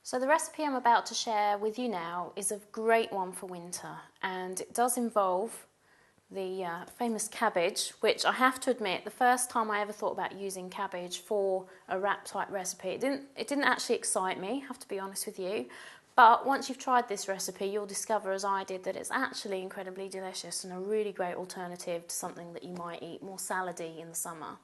So the recipe I'm about to share with you now is a great one for winter, and it does involve the famous cabbage, which I have to admit, the first time I ever thought about using cabbage for a wrap type recipe, it didn't actually excite me, I have to be honest with you. But once you've tried this recipe, you'll discover, as I did, that it's actually incredibly delicious and a really great alternative to something that you might eat more salady in the summer.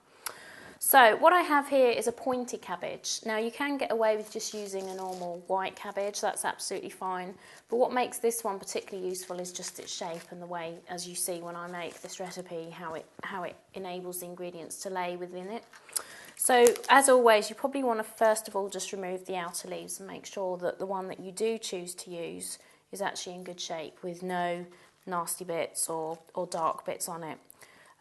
So what I have here is a pointy cabbage. Now you can get away with just using a normal white cabbage, that's absolutely fine. But what makes this one particularly useful is just its shape and the way, as you see when I make this recipe, how it enables the ingredients to lay within it. So as always, you probably want to first of all just remove the outer leaves and make sure that the one that you do choose to use is actually in good shape with no nasty bits or dark bits on it.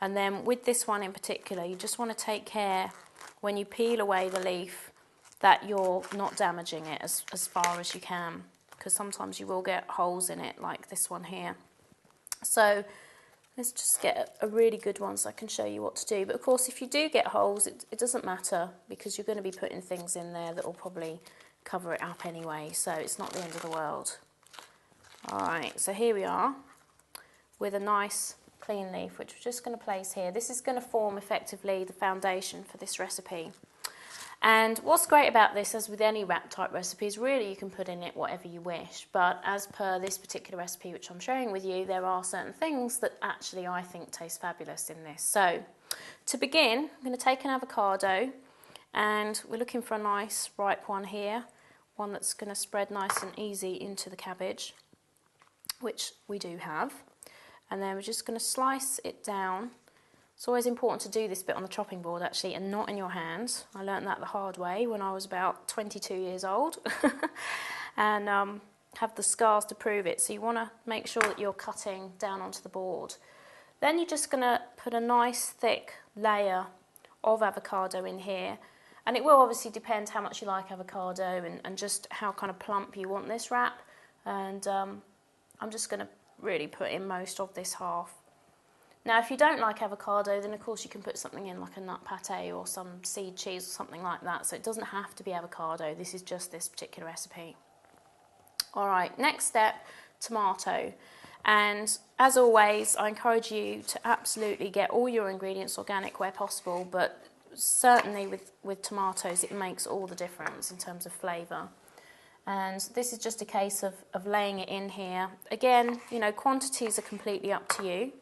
And then with this one in particular, you just want to take care when you peel away the leaf that you're not damaging it as far as you can, because sometimes you will get holes in it like this one here. So let's just get a really good one so I can show you what to do. But of course, if you do get holes, it doesn't matter, because you're going to be putting things in there that will probably cover it up anyway, so it's not the end of the world. Alright, so here we are with a nice clean leaf, which we're just going to place here. This is going to form effectively the foundation for this recipe. And what's great about this, as with any wrap type recipes, really you can put in it whatever you wish, but as per this particular recipe which I'm sharing with you, there are certain things that actually I think taste fabulous in this. So to begin, I'm going to take an avocado, and we're looking for a nice ripe one here, one that's going to spread nice and easy into the cabbage, which we do have. And then we're just going to slice it down. It's always important to do this bit on the chopping board actually, and not in your hands. I learned that the hard way when I was about 22 years old and have the scars to prove it. So you want to make sure that you're cutting down onto the board. Then you're just going to put a nice thick layer of avocado in here, and it will obviously depend how much you like avocado and just how kind of plump you want this wrap. And I'm just going to really put in most of this half. Now if you don't like avocado, then of course you can put something in like a nut pate or some seed cheese or something like that, so it doesn't have to be avocado, this is just this particular recipe. Alright, next step, tomato. And as always, I encourage you to absolutely get all your ingredients organic where possible, but certainly with tomatoes it makes all the difference in terms of flavour. And this is just a case of laying it in here. Again, you know, quantities are completely up to you.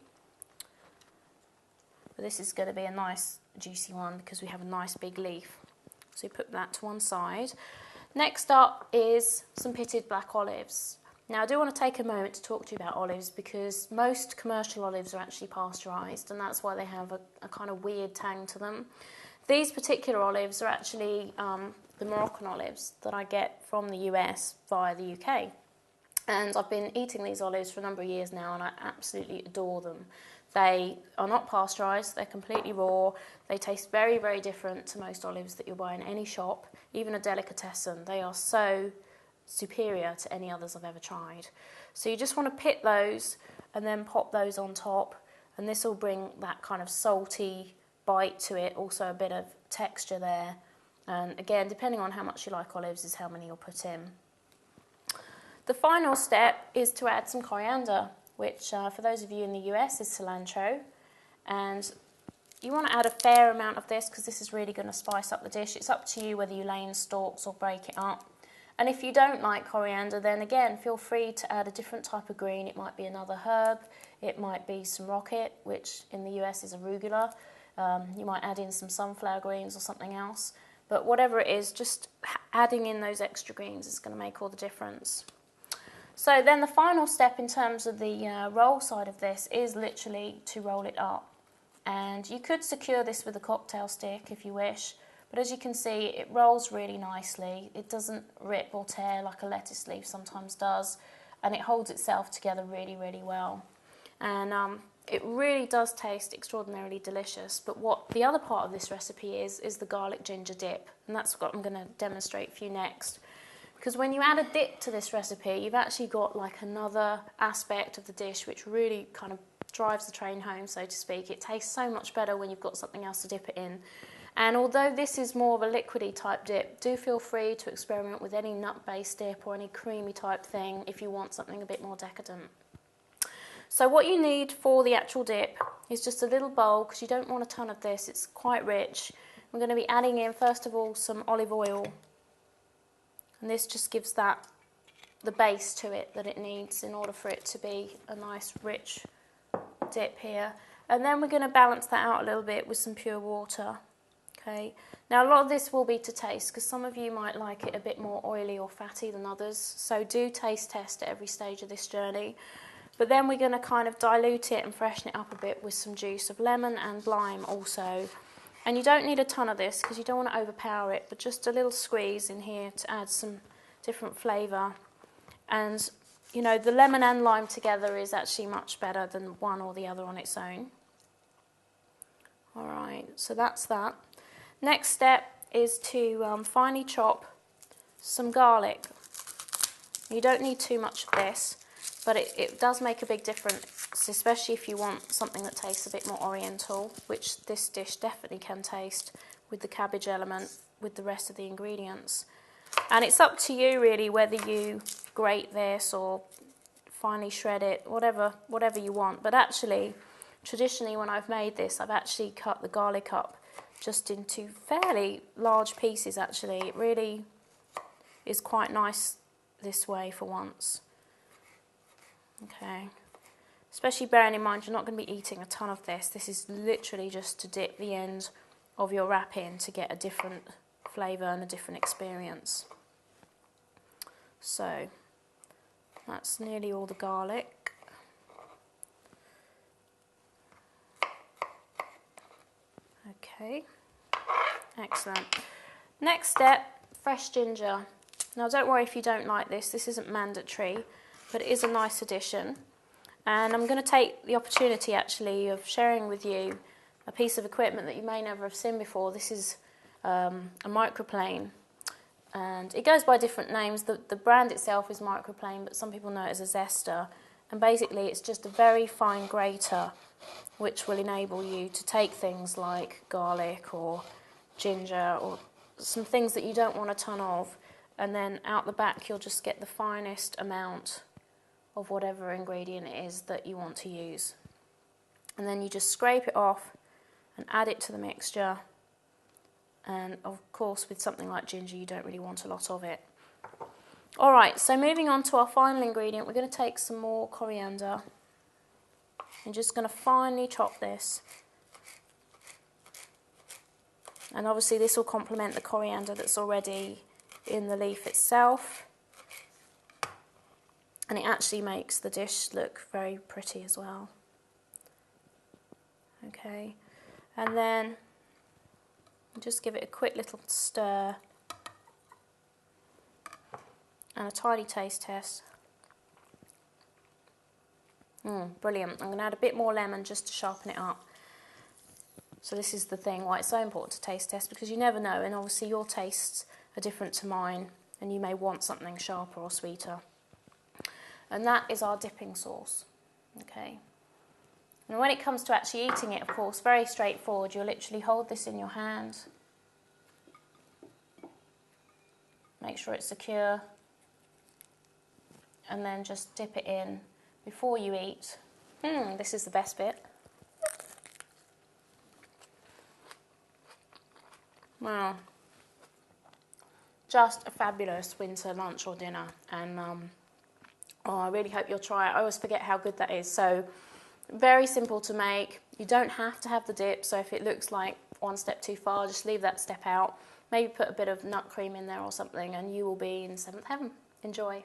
But this is going to be a nice juicy one because we have a nice big leaf. So put that to one side. Next up is some pitted black olives. Now I do want to take a moment to talk to you about olives, because most commercial olives are actually pasteurised, and that's why they have a kind of weird tang to them. These particular olives are actually the Moroccan olives that I get from the US via the UK. And I've been eating these olives for a number of years now, and I absolutely adore them. They are not pasteurised, they're completely raw, they taste very, very different to most olives that you'll buy in any shop, even a delicatessen. They are so superior to any others I've ever tried. So you just want to pit those and then pop those on top, and this will bring that kind of salty bite to it, also a bit of texture there. And again, depending on how much you like olives is how many you'll put in. The final step is to add some coriander, which for those of you in the US is cilantro. And you want to add a fair amount of this because this is really going to spice up the dish. It's up to you whether you lay in stalks or break it up. And if you don't like coriander, then again, feel free to add a different type of green. It might be another herb, it might be some rocket, which in the US is arugula. You might add in some sunflower greens or something else. But whatever it is, just adding in those extra greens is going to make all the difference. So then the final step in terms of the roll side of this is literally to roll it up. And you could secure this with a cocktail stick if you wish, but as you can see, it rolls really nicely. It doesn't rip or tear like a lettuce leaf sometimes does, and it holds itself together really, really well. And it really does taste extraordinarily delicious, but what the other part of this recipe is the garlic ginger dip, and that's what I'm going to demonstrate for you next. Because when you add a dip to this recipe, you've actually got like another aspect of the dish which really kind of drives the train home, so to speak. It tastes so much better when you've got something else to dip it in. And although this is more of a liquidy type dip, do feel free to experiment with any nut-based dip or any creamy type thing if you want something a bit more decadent. So what you need for the actual dip is just a little bowl, because you don't want a ton of this, it's quite rich. We're going to be adding in, first of all, some olive oil. And this just gives that the base to it that it needs in order for it to be a nice rich dip here. And then we're going to balance that out a little bit with some pure water. Okay. Now a lot of this will be to taste, because some of you might like it a bit more oily or fatty than others. So do taste test at every stage of this journey. But then we're going to kind of dilute it and freshen it up a bit with some juice of lemon and lime also. And you don't need a ton of this because you don't want to overpower it, but just a little squeeze in here to add some different flavour. And, you know, the lemon and lime together is actually much better than one or the other on its own. All right, so that's that. Next step is to finely chop some garlic. You don't need too much of this, but it does make a big difference, especially if you want something that tastes a bit more oriental, which this dish definitely can taste with the cabbage element, with the rest of the ingredients. And it's up to you really whether you grate this or finely shred it, whatever you want. But actually, traditionally when I've made this, I've actually cut the garlic up just into fairly large pieces actually. It really is quite nice this way for once. Okay, especially bearing in mind you're not going to be eating a ton of this. This is literally just to dip the end of your wrap in to get a different flavour and a different experience. So that's nearly all the garlic. Okay, excellent. Next step, fresh ginger. Now don't worry if you don't like this, this isn't mandatory, but it is a nice addition. And I'm going to take the opportunity actually of sharing with you a piece of equipment that you may never have seen before. This is a microplane, and it goes by different names. The brand itself is microplane, but some people know it as a zester. And basically it's just a very fine grater which will enable you to take things like garlic or ginger or some things that you don't want a ton of, and then out the back you'll just get the finest amount of whatever ingredient it is that you want to use. And then you just scrape it off and add it to the mixture. And of course with something like ginger you don't really want a lot of it. Alright, so moving on to our final ingredient, we're going to take some more coriander. I'm just going to finely chop this. And obviously this will complement the coriander that's already in the leaf itself. And it actually makes the dish look very pretty as well. Okay, and then just give it a quick little stir and a tiny taste test. Brilliant. I'm going to add a bit more lemon just to sharpen it up. So this is the thing why it's so important to taste test, because you never know, and obviously your tastes are different to mine and you may want something sharper or sweeter. And that is our dipping sauce. Okay. And when it comes to actually eating it, of course, very straightforward. You'll literally hold this in your hand. Make sure it's secure. And then just dip it in before you eat. This is the best bit. Wow. Just a fabulous winter lunch or dinner. And I really hope you'll try it. I always forget how good that is. So very simple to make. You don't have to have the dip, so if it looks like one step too far, just leave that step out. Maybe put a bit of nut cream in there or something and you will be in seventh heaven. Enjoy.